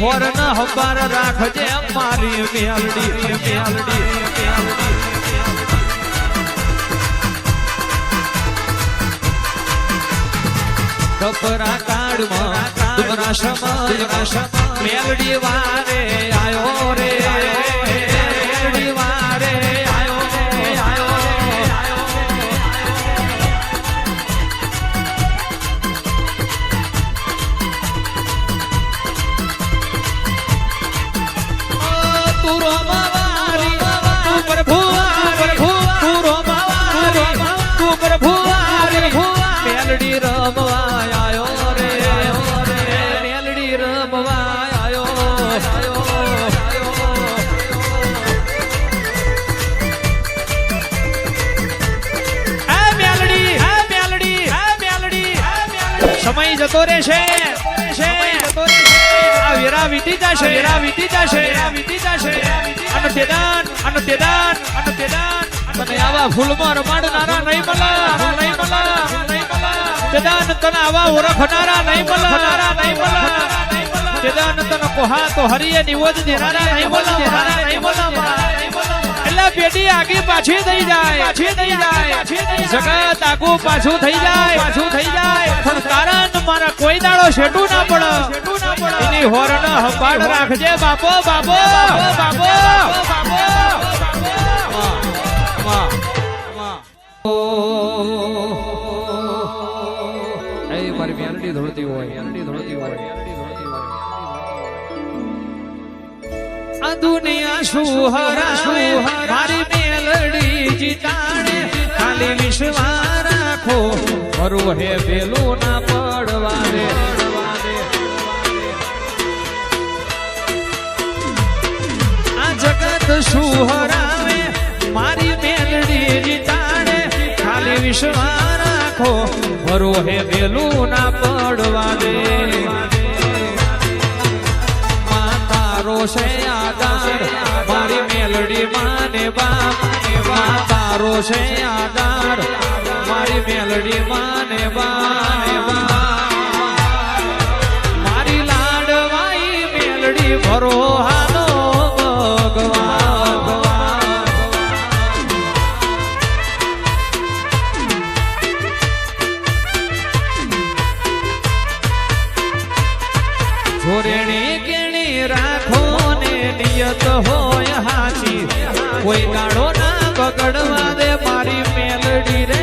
હોર ન હંબાર રાખજે મારી મેલડી કપરા કાળમાં તુમરા સમય મેલડી વારે આયો રે મેલડી વારે આયો તું રોમવારી તું પ્રભુ તું રોમવારી તું પ્રભુ મેલડી રમવા આયો રે મેલડી રમવા આયો સમય જતો રહેશે આ વેરા વીતી જશે અને તેદાન તને આવા ફૂલમાં રમાડનારા નહીં મળે તેદાન તને આવા ઓળખનારા નહીં મળે તેદાન તને કોહા તો હરિયે નિવોજ દેનારા નહીં મળે એટલે પેટી આગી પાછી થઈ જાય જગત આગુ પાછું થઈ જાય પણ કારણ મારા કોઈ દાડો શેટું ના પડે એની હોરણ હંભાળ રાખજે બાપો મારી મેલડી ધોળતી હોય આ દુનિયા શું મારી મેલડી જીતાડે ખાલી વિશ્વાસ રાખો મરું હે પેલું ના પડવા દે આ જગત શું હરાવે મારી મેલડી જીતાડે ખાલી વિશ્વાસ રાખો મરું હે પેલું ના પડવા દે છે આધાર મારી મેલડી માને બાપ તારો છે આધાર મારી મેલડી માને બાપ મારી લાડવાઈ મેલડી ભરોહાનો ભગવાન જોરેણી કેણી રાખો નિયત હોય હાચી કોઈ દાડો ના બગડવા દે મારી મેલડી રે